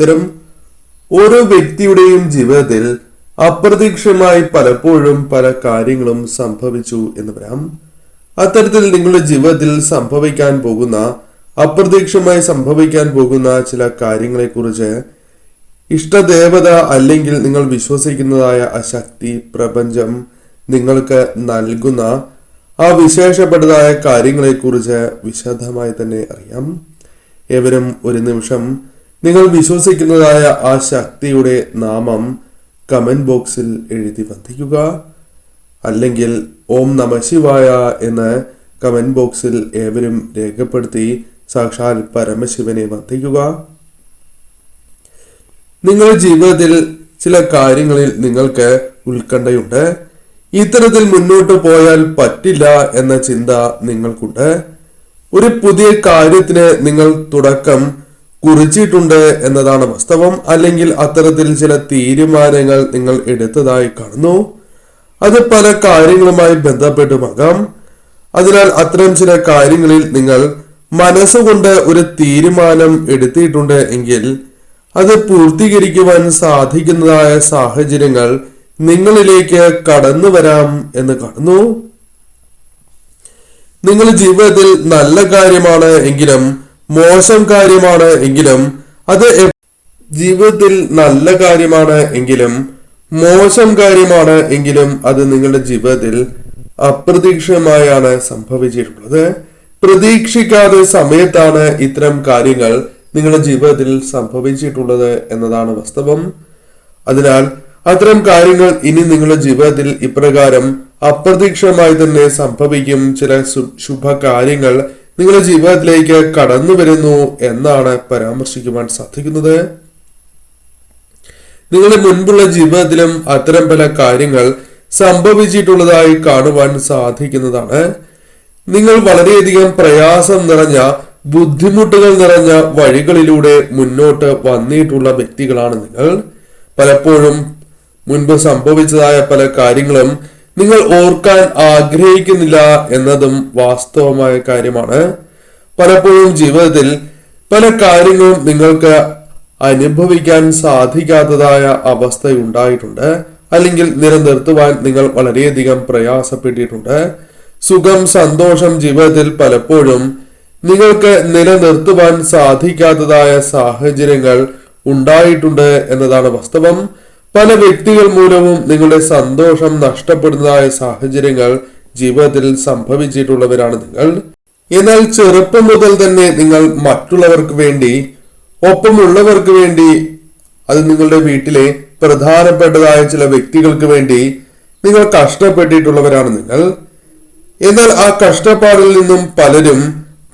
നമസ്കാരം. ഓരോ വ്യക്തിയുടെയും ജീവിതത്തിൽ അപ്രതീക്ഷിതമായി പലപ്പോഴും പല കാര്യങ്ങളും സംഭവിച്ചു എന്ന് വരാം. അത്തരത്തിൽ നിങ്ങളുടെ ജീവിതത്തിൽ അപ്രതീക്ഷിതമായി സംഭവിക്കാൻ പോകുന്ന ചില കാര്യങ്ങളെക്കുറിച്ച് ഇഷ്ടദേവത അല്ലെങ്കിൽ നിങ്ങൾ വിശ്വസിക്കുന്നതായ ആ ശക്തി, പ്രപഞ്ചം നിങ്ങൾക്ക് നൽകുന്ന ആ വിശേഷപ്പെട്ടതായ കാര്യങ്ങളെക്കുറിച്ച് വിശദമായി തന്നെ അറിയാം. ഏവരും ഒരു നിമിഷം നിങ്ങൾ വിശ്വസിക്കുന്നതായ ആ ശക്തിയുടെ നാമം കമന്റ് ബോക്സിൽ എഴുതി വന്ദിക്കുക. അല്ലെങ്കിൽ ഓം നമ ശിവായ എന്ന് കമന്റ് ബോക്സിൽ ഏവരും രേഖപ്പെടുത്തി സാക്ഷാൽ പരമശിവനെ വന്ദിക്കുക. നിങ്ങളുടെ ജീവിതത്തിൽ ചില കാര്യങ്ങളിൽ നിങ്ങൾക്ക് ഉത്കണ്ഠയുണ്ട്. ഇത്തരത്തിൽ മുന്നോട്ട് പോയാൽ പറ്റില്ല എന്ന ചിന്ത നിങ്ങൾക്കുണ്ട്. ഒരു പുതിയ കാര്യത്തിന് നിങ്ങൾ തുടക്കം കുറിച്ചിട്ടുണ്ട് എന്നതാണ് വാസ്തവം. അല്ലെങ്കിൽ അത്തരത്തിൽ ചില തീരുമാനങ്ങൾ നിങ്ങൾ എടുത്തതായി കാണുന്നു. അത് പല കാര്യങ്ങളുമായി ബന്ധപ്പെട്ടുമാകാം. അതിനാൽ അത്തരം ചില കാര്യങ്ങളിൽ നിങ്ങൾ മനസ്സുകൊണ്ട് ഒരു തീരുമാനം എടുത്തിട്ടുണ്ട് എങ്കിൽ അത് പൂർത്തീകരിക്കുവാൻ സാധിക്കുന്നതായ സാഹചര്യങ്ങൾ നിങ്ങളിലേക്ക് കടന്നു വരാം എന്ന് കാണുന്നു. നിങ്ങളുടെ ജീവിതത്തിൽ നല്ല കാര്യമാണ് എങ്കിലും മോശം കാര്യമാണ് എങ്കിലും അത് നിങ്ങളുടെ ജീവിതത്തിൽ അപ്രതീക്ഷിതമായാണ് സംഭവിച്ചിട്ടുള്ളത്. പ്രതീക്ഷിക്കാത്ത സമയത്താണ് ഇത്തരം കാര്യങ്ങൾ നിങ്ങളുടെ ജീവിതത്തിൽ സംഭവിച്ചിട്ടുള്ളത് എന്നതാണ് വാസ്തവം. അതിനാൽ അത്തരം കാര്യങ്ങൾ ഇനി നിങ്ങളുടെ ജീവിതത്തിൽ ഇപ്രകാരം അപ്രതീക്ഷിതമായി തന്നെ സംഭവിക്കും. ചില ശുഭകാര്യങ്ങൾ നിങ്ങളുടെ ജീവിതത്തിലേക്ക് കടന്നു വരുന്നു എന്നാണ് പരാമർശിക്കുവാൻ സാധിക്കുന്നത്. നിങ്ങളുടെ മുൻപുള്ള ജീവിതത്തിലും അത്തരം പല കാര്യങ്ങൾ സംഭവിച്ചിട്ടുള്ളതായി കാണുവാൻ സാധിക്കുന്നതാണ്. നിങ്ങൾ വളരെയധികം പ്രയാസം നിറഞ്ഞ, ബുദ്ധിമുട്ടുകൾ നിറഞ്ഞ വഴികളിലൂടെ മുന്നോട്ട് വന്നിട്ടുള്ള വ്യക്തികളാണ് നിങ്ങൾ. പലപ്പോഴും മുൻപ് സംഭവിച്ചതായ പല കാര്യങ്ങളും നിങ്ങൾ ഓർക്കാൻ ആഗ്രഹിക്കുന്നില്ല എന്നതും വാസ്തവമായ കാര്യമാണ്. പലപ്പോഴും ജീവിതത്തിൽ പല കാര്യങ്ങളും നിങ്ങൾക്ക് അനുഭവിക്കാൻ സാധിക്കാത്തതായ അവസ്ഥയുണ്ടായിട്ടുണ്ട്. അല്ലെങ്കിൽ നിലനിർത്തുവാൻ നിങ്ങൾ വളരെയധികം പ്രയാസപ്പെട്ടിട്ടുണ്ട്. സുഖം, സന്തോഷം ജീവിതത്തിൽ പലപ്പോഴും നിങ്ങൾക്ക് നിലനിർത്തുവാൻ സാധിക്കാത്തതായ സാഹചര്യങ്ങൾ ഉണ്ടായിട്ടുണ്ട് എന്നതാണ് വാസ്തവം. പല വ്യക്തികൾ മൂലവും നിങ്ങളുടെ സന്തോഷം നഷ്ടപ്പെടുന്നതായ സാഹചര്യങ്ങൾ ജീവിതത്തിൽ സംഭവിച്ചിട്ടുള്ളവരാണ് നിങ്ങൾ. എന്നാൽ ചെറുപ്പം മുതൽ തന്നെ നിങ്ങൾ മറ്റുള്ളവർക്ക് വേണ്ടി, ഒപ്പമുള്ളവർക്ക് വേണ്ടി, അത് നിങ്ങളുടെ വീട്ടിലെ പ്രധാനപ്പെട്ടതായ ചില വ്യക്തികൾക്ക് വേണ്ടി നിങ്ങൾ കഷ്ടപ്പെട്ടിട്ടുള്ളവരാണ് നിങ്ങൾ. എന്നാൽ ആ കഷ്ടപ്പാടിൽ നിന്നും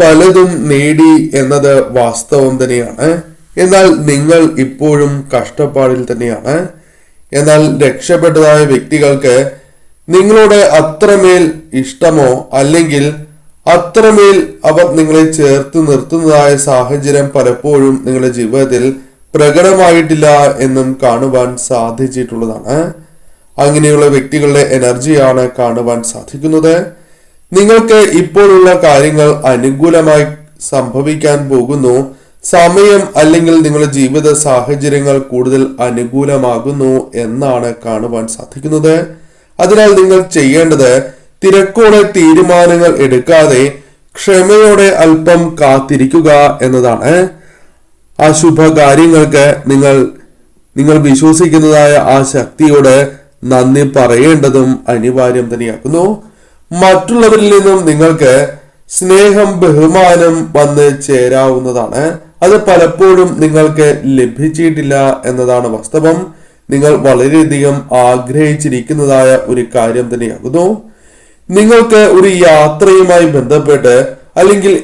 പലതും നേടി എന്നത് വാസ്തവം തന്നെയാണ്. എന്നാൽ നിങ്ങൾ ഇപ്പോഴും കഷ്ടപ്പാടിൽ തന്നെയാണ്. എന്നാൽ രക്ഷപ്പെട്ടതായ വ്യക്തികൾക്ക് നിങ്ങളോട് അത്രമേൽ ഇഷ്ടമോ അല്ലെങ്കിൽ അത്രമേൽ അവർ നിങ്ങളെ ചേർത്ത് നിർത്തുന്നതായ സാഹചര്യം പലപ്പോഴും നിങ്ങളുടെ ജീവിതത്തിൽ പ്രകടമായിട്ടില്ല എന്നും കാണുവാൻ സാധിച്ചിട്ടുള്ളതാണ്. അങ്ങനെയുള്ള വ്യക്തികളുടെ എനർജിയാണ് കാണുവാൻ സാധിക്കുന്നത്. നിങ്ങൾക്ക് ഇപ്പോഴുള്ള കാര്യങ്ങൾ അനുകൂലമായി സംഭവിക്കാൻ പോകുന്നു. സമയം അല്ലെങ്കിൽ നിങ്ങളുടെ ജീവിത സാഹചര്യങ്ങൾ കൂടുതൽ അനുകൂലമാകുന്നു എന്നാണ് കാണുവാൻ സാധിക്കുന്നത്. അതിനാൽ നിങ്ങൾ ചെയ്യേണ്ടത് തിരക്കോടെ തീരുമാനങ്ങൾ എടുക്കാതെ ക്ഷമയോടെ അല്പം കാത്തിരിക്കുക എന്നതാണ്. ആ ശുഭകാര്യങ്ങൾക്ക് നിങ്ങൾ വിശ്വസിക്കുന്നതായ ആ ശക്തിയോട് നന്ദി പറയേണ്ടതും അനിവാര്യം തന്നെയാക്കുന്നു. മറ്റുള്ളവരിൽ നിന്നും നിങ്ങൾക്ക് സ്നേഹം, ബഹുമാനം വന്ന് ചേരാവുന്നതാണ്. അത് പലപ്പോഴും നിങ്ങൾക്ക് ലഭിച്ചിട്ടില്ല എന്നതാണ് വാസ്തവം. നിങ്ങൾ വളരെയധികം ആഗ്രഹിച്ചിരിക്കുന്നതായ ഒരു കാര്യം തന്നെയാകുന്നു. നിങ്ങൾക്ക് ഒരു യാത്രയുമായി ബന്ധപ്പെട്ട് അല്ലെങ്കിൽ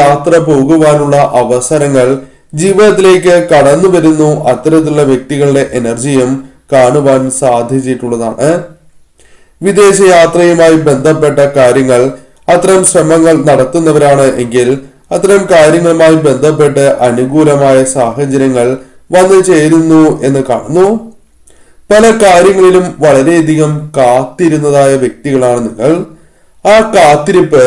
യാത്ര പോകുവാനുള്ള അവസരങ്ങൾ ജീവിതത്തിലേക്ക് കടന്നു വരുന്നു. അത്തരത്തിലുള്ള വ്യക്തികളുടെ എനർജിയും കാണുവാൻ സാധിച്ചിട്ടുള്ളതാണ്. വിദേശ യാത്രയുമായി ബന്ധപ്പെട്ട കാര്യങ്ങൾ അത്തരം ശ്രമങ്ങൾ നടത്തുന്നവരാണ് എങ്കിൽ അത്തരം കാര്യങ്ങളുമായി ബന്ധപ്പെട്ട് അനുകൂലമായ സാഹചര്യങ്ങൾ വന്നു ചേരുന്നു എന്ന് കാണുന്നു. പല കാര്യങ്ങളിലും വളരെയധികം കാത്തിരുന്നതായ വ്യക്തികളാണ് നിങ്ങൾ. ആ കാത്തിരിപ്പ്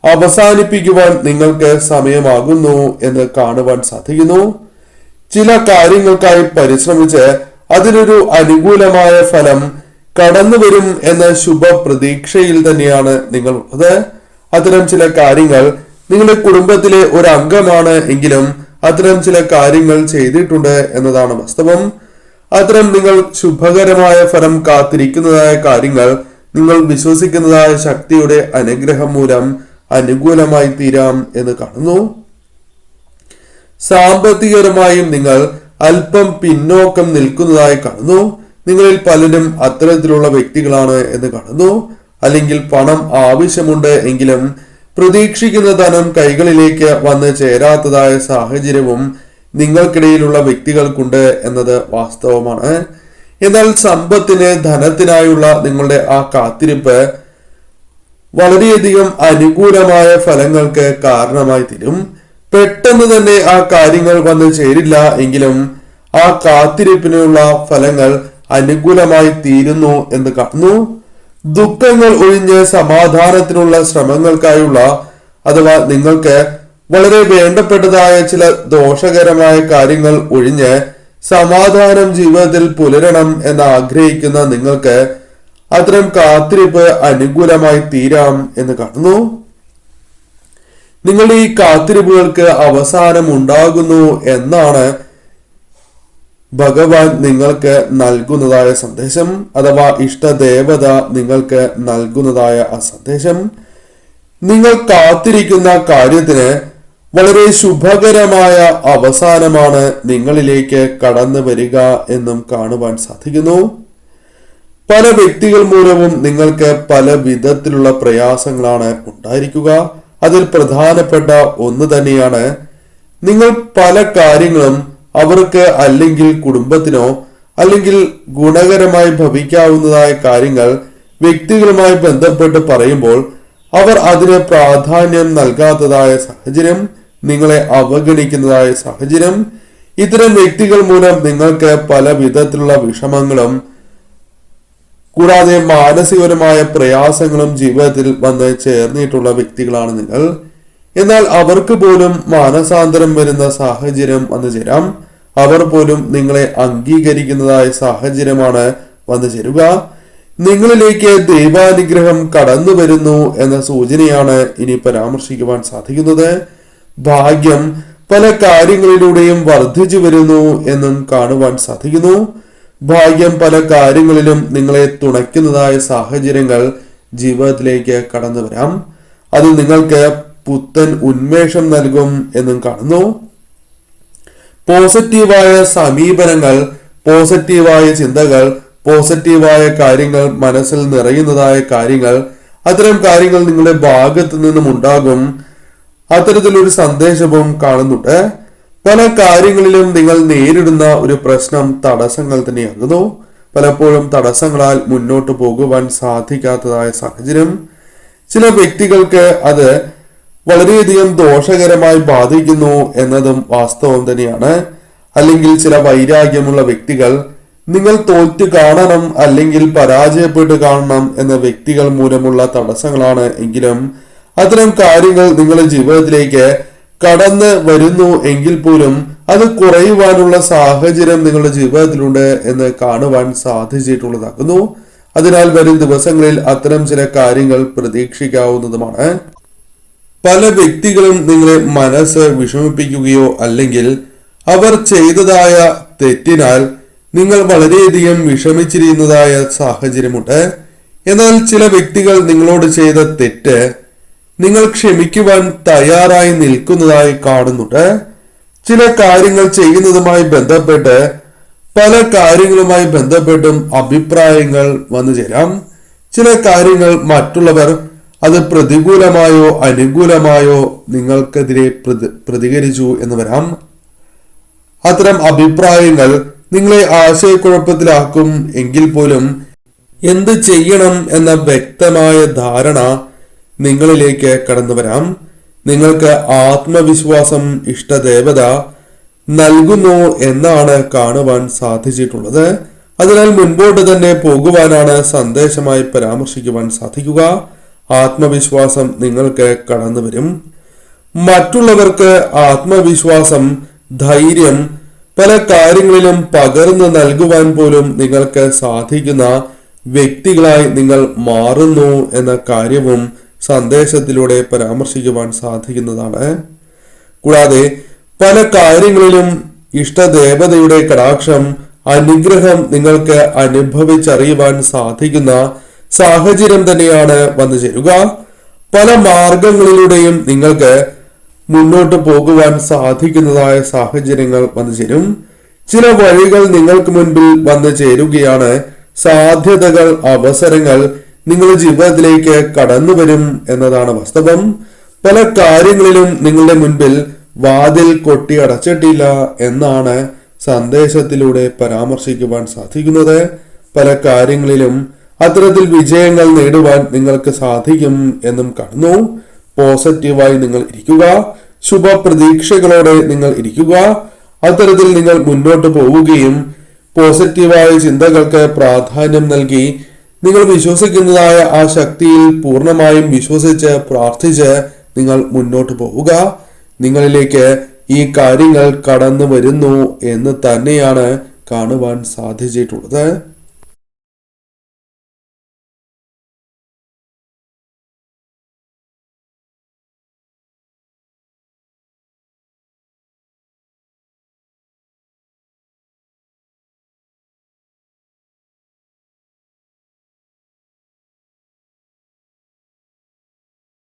അവസാനിപ്പിക്കുവാൻ നിങ്ങൾക്ക് സമയമാകുന്നു എന്ന് കാണുവാൻ സാധിക്കുന്നു. ചില കാര്യങ്ങൾക്കായി പരിശ്രമിച്ച് അതിനൊരു അനുകൂലമായ ഫലം കടന്നു വരും എന്ന ശുഭ പ്രതീക്ഷയിൽ തന്നെയാണ് നിങ്ങൾ ഉള്ളത്. അത്തരം ചില കാര്യങ്ങൾ നിങ്ങളുടെ കുടുംബത്തിലെ ഒരു അംഗമാണ് എങ്കിലും അത്തരം ചില കാര്യങ്ങൾ ചെയ്തിട്ടുണ്ട് എന്നതാണ് വാസ്തവം. അത്തരം നിങ്ങൾ ശുഭകരമായ ഫലം കാത്തിരിക്കുന്നതായ കാര്യങ്ങൾ നിങ്ങൾ വിശ്വസിക്കുന്നതായ ശക്തിയുടെ അനുഗ്രഹം മൂലം അനുകൂലമായി തീരാം എന്ന് കാണുന്നു. സാമ്പത്തികപരമായും നിങ്ങൾ അല്പം പിന്നോക്കം നിൽക്കുന്നതായി കാണുന്നു. നിങ്ങളിൽ പലരും അത്തരത്തിലുള്ള വ്യക്തികളാണ് എന്ന് കാണുന്നു. അല്ലെങ്കിൽ പണം ആവശ്യമുണ്ട് എങ്കിലും പ്രതീക്ഷിക്കുന്ന ധനം കൈകളിലേക്ക് വന്ന് ചേരാത്തതായ സാഹചര്യവും നിങ്ങൾക്കിടയിലുള്ള വ്യക്തികൾക്കുണ്ട് എന്നത് വാസ്തവമാണ്. എന്നാൽ സമ്പത്തിന്, ധനത്തിനായുള്ള നിങ്ങളുടെ ആ കാത്തിരിപ്പ് വളരെയധികം അനുകൂലമായ ഫലങ്ങൾക്ക് കാരണമായി തീരും. പെട്ടെന്ന് തന്നെ ആ കാര്യങ്ങൾ വന്നു ചേരില്ല എങ്കിലും ആ കാത്തിരിപ്പിനുള്ള ഫലങ്ങൾ അനുകൂലമായി തീരുന്നു എന്ന് കാണുന്നു. ദുഃഖങ്ങൾ ഒഴിഞ്ഞ് സമാധാനത്തിനുള്ള ശ്രമങ്ങൾക്കായുള്ള അഥവാ നിങ്ങൾക്ക് വളരെ വേണ്ടപ്പെട്ടതായ ചില ദോഷകരമായ കാര്യങ്ങൾ ഒഴിഞ്ഞ് സമാധാനം ജീവിതത്തിൽ പുലരണം എന്ന് ആഗ്രഹിക്കുന്ന നിങ്ങൾക്ക് അത്തരം കാത്തിരിപ്പ് അനുകൂലമായി തീരാം എന്ന് കാണുന്നു. നിങ്ങളുടെ ഈ കാത്തിരിപ്പുകൾക്ക് അവസാനം ഉണ്ടാകുന്നു എന്നാണ് ഭഗവാൻ നിങ്ങൾക്ക് നൽകുന്നതായ സന്ദേശം, അഥവാ ഇഷ്ടദേവത നിങ്ങൾക്ക് നൽകുന്നതായ ആ സന്ദേശം. നിങ്ങൾ കാത്തിരിക്കുന്ന കാര്യത്തിന് വളരെ ശുഭകരമായ അവസാനമാണ് നിങ്ങളിലേക്ക് കടന്നു വരിക എന്നും കാണുവാൻ സാധിക്കുന്നു. പല വ്യക്തികൾ മൂലവും നിങ്ങൾക്ക് പല വിധത്തിലുള്ള പ്രയാസങ്ങളാണ് ഉണ്ടായിരിക്കുക. അതിൽ പ്രധാനപ്പെട്ട ഒന്ന് തന്നെയാണ് നിങ്ങൾ പല കാര്യങ്ങളും അവർക്ക് അല്ലെങ്കിൽ കുടുംബത്തിനോ അല്ലെങ്കിൽ ഗുണകരമായി ഭവിക്കാവുന്നതായ കാര്യങ്ങൾ വ്യക്തികളുമായി ബന്ധപ്പെട്ട് പറയുമ്പോൾ അവർ അതിന് പ്രാധാന്യം നൽകാത്തതായ സാഹചര്യം, നിങ്ങളെ അവഗണിക്കുന്നതായ സാഹചര്യം. ഇത്തരം വ്യക്തികൾ മൂലം നിങ്ങൾക്ക് പല വിധത്തിലുള്ള വിഷമങ്ങളും കൂടാതെ മാനസികപരമായ പ്രയാസങ്ങളും ജീവിതത്തിൽ വന്ന് ചേർന്നിട്ടുള്ള വ്യക്തികളാണ് നിങ്ങൾ. എന്നാൽ അവർക്ക് പോലും മാനസാന്തരം വരുന്ന സാഹചര്യം വന്നു ചേരാം. അവർ പോലും നിങ്ങളെ അംഗീകരിക്കുന്നതായ സാഹചര്യമാണ് വന്നു ചേരുക. നിങ്ങളിലേക്ക് ദൈവാനുഗ്രഹം കടന്നു വരുന്നു എന്ന സൂചനയാണ് ഇനി പരാമർശിക്കുവാൻ സാധിക്കുന്നത്. ഭാഗ്യം പല കാര്യങ്ങളിലൂടെയും വർദ്ധിച്ചു വരുന്നു എന്നും കാണുവാൻ സാധിക്കുന്നു. ഭാഗ്യം പല കാര്യങ്ങളിലും നിങ്ങളെ തുണയ്ക്കുന്നതായ സാഹചര്യങ്ങൾ ജീവിതത്തിലേക്ക് കടന്നു വരാം. അത് നിങ്ങൾക്ക് പുത്തൻ ഉന്മേഷം നൽകും എന്നും കാണുന്നു. പോസിറ്റീവായ സമീപനങ്ങൾ, പോസിറ്റീവായ ചിന്തകൾ, പോസിറ്റീവായ കാര്യങ്ങൾ മനസ്സിൽ നിറയുന്നതായ കാര്യങ്ങൾ, അത്തരം കാര്യങ്ങൾ നിങ്ങളുടെ ഭാഗത്തു നിന്നും ഉണ്ടാകും. അത്തരത്തിലൊരു സന്ദേശവും കാണുന്നുണ്ട്. പല കാര്യങ്ങളിലും നിങ്ങൾ നേരിടുന്ന ഒരു പ്രശ്നം തടസ്സങ്ങൾ തന്നെയാകുന്നു. പലപ്പോഴും തടസ്സങ്ങളാൽ മുന്നോട്ട് പോകുവാൻ സാധിക്കാത്തതായ സാഹചര്യം. ചില വ്യക്തികൾക്ക് അത് വളരെയധികം ദോഷകരമായി ബാധിക്കുന്നു എന്നതും വാസ്തവം തന്നെയാണ്. അല്ലെങ്കിൽ ചില വൈരാഗ്യമുള്ള വ്യക്തികൾ നിങ്ങൾ തോറ്റു കാണണം അല്ലെങ്കിൽ പരാജയപ്പെട്ട് കാണണം എന്ന വ്യക്തികൾ മൂലമുള്ള തടസ്സങ്ങളാണ് എങ്കിലും അത്തരം കാര്യങ്ങൾ നിങ്ങളുടെ ജീവിതത്തിലേക്ക് കടന്ന് വരുന്നു എങ്കിൽ പോലും അത് കുറയുവാനുള്ള സാഹചര്യം നിങ്ങളുടെ ജീവിതത്തിലുണ്ട് എന്ന് കാണുവാൻ സാധിച്ചിട്ടുള്ളതാകുന്നു. അതിനാൽ വരും ദിവസങ്ങളിൽ അത്തരം ചില കാര്യങ്ങൾ പ്രതീക്ഷിക്കാവുന്നതുമാണ്. പല വ്യക്തികളും നിങ്ങളെ മനസ്സ് വിഷമിപ്പിക്കുകയോ അല്ലെങ്കിൽ അവർ ചെയ്തതായ തെറ്റിനാൽ നിങ്ങൾ വളരെയധികം വിഷമിച്ചിരിക്കുന്നതായ സാഹചര്യമുണ്ട്. എന്നാൽ ചില വ്യക്തികൾ നിങ്ങളോട് ചെയ്ത തെറ്റ് നിങ്ങൾ ക്ഷമിക്കുവാൻ തയ്യാറായി നിൽക്കുന്നതായി കാണുന്നുണ്ട്. ചില കാര്യങ്ങൾ ചെയ്യുന്നതുമായി ബന്ധപ്പെട്ട് പല കാര്യങ്ങളുമായി ബന്ധപ്പെട്ടും അഭിപ്രായങ്ങൾ വന്നു ചേരാം. ചില കാര്യങ്ങൾ മറ്റുള്ളവർ അത് പ്രതികൂലമായോ അനുകൂലമായോ നിങ്ങൾക്കെതിരെ പ്രതികരിച്ചു എന്ന് വരാം. അത്തരം അഭിപ്രായങ്ങൾ നിങ്ങളെ ആശയക്കുഴപ്പത്തിലാക്കും എങ്കിൽ പോലും എന്ത് ചെയ്യണം എന്ന വ്യക്തമായ ധാരണ നിങ്ങളിലേക്ക് കടന്നു വരാം. നിങ്ങൾക്ക് ആത്മവിശ്വാസം ഇഷ്ടദേവത നൽകുന്നു എന്നാണ് കാണുവാൻ സാധിച്ചിട്ടുള്ളത്. അതിനാൽ മുൻപോട്ട് തന്നെ പോകുവാനാണ് സന്ദേശമായി പരാമർശിക്കുവാൻ സാധിക്കുക. ആത്മവിശ്വാസം നിങ്ങൾക്ക് കടന്നു വരും. മറ്റുള്ളവർക്ക് ആത്മവിശ്വാസം, ധൈര്യം പല കാര്യങ്ങളിലും പകർന്നു നൽകുവാൻ പോലും നിങ്ങൾക്ക് സാധിക്കുന്ന വ്യക്തികളായി നിങ്ങൾ മാറുന്നു എന്ന കാര്യവും സന്ദേശത്തിലൂടെ പരാമർശിക്കുവാൻ സാധിക്കുന്നതാണ്. കൂടാതെ പല കാര്യങ്ങളിലും ഇഷ്ടദേവതയുടെ കടാക്ഷം, അനുഗ്രഹം നിങ്ങൾക്ക് അനുഭവിച്ചറിയുവാൻ സാധിക്കുന്ന സാഹചര്യം തന്നെയാണ് വന്നു ചേരുക. പല മാർഗങ്ങളിലൂടെയും നിങ്ങൾക്ക് മുന്നോട്ട് പോകുവാൻ സാധിക്കുന്നതായ സാഹചര്യങ്ങൾ വന്നു ചേരും. ചില വഴികൾ നിങ്ങൾക്ക് മുൻപിൽ വന്നു ചേരുകയാണ്. സാധ്യതകൾ, അവസരങ്ങൾ നിങ്ങളുടെ ജീവിതത്തിലേക്ക് കടന്നു വരും എന്നതാണ് വാസ്തവം. പല കാര്യങ്ങളിലും നിങ്ങളുടെ മുൻപിൽ വാതിൽ കൊട്ടി അടച്ചിട്ടില്ല എന്നാണ് സന്ദേശത്തിലൂടെ പരാമർശിക്കുവാൻ സാധിക്കുന്നത്. പല കാര്യങ്ങളിലും അത്തരത്തിൽ വിജയങ്ങൾ നേടുവാൻ നിങ്ങൾക്ക് സാധിക്കും എന്നും കാണുന്നു. പോസിറ്റീവായി നിങ്ങൾ ഇരിക്കുക, ശുഭ പ്രതീക്ഷകളോടെ നിങ്ങൾ ഇരിക്കുക. അത്തരത്തിൽ നിങ്ങൾ മുന്നോട്ട് പോവുകയും പോസിറ്റീവായ ചിന്തകൾക്ക് പ്രാധാന്യം നൽകി നിങ്ങൾ വിശ്വസിക്കുന്നതായ ആ ശക്തിയിൽ പൂർണ്ണമായും വിശ്വസിച്ച് പ്രാർത്ഥിച്ച് നിങ്ങൾ മുന്നോട്ട് പോവുക. നിങ്ങളിലേക്ക് ഈ കാര്യങ്ങൾ കടന്നു വരുന്നു എന്ന് തന്നെയാണ് കാണുവാൻ സാധിച്ചിട്ടുള്ളത്.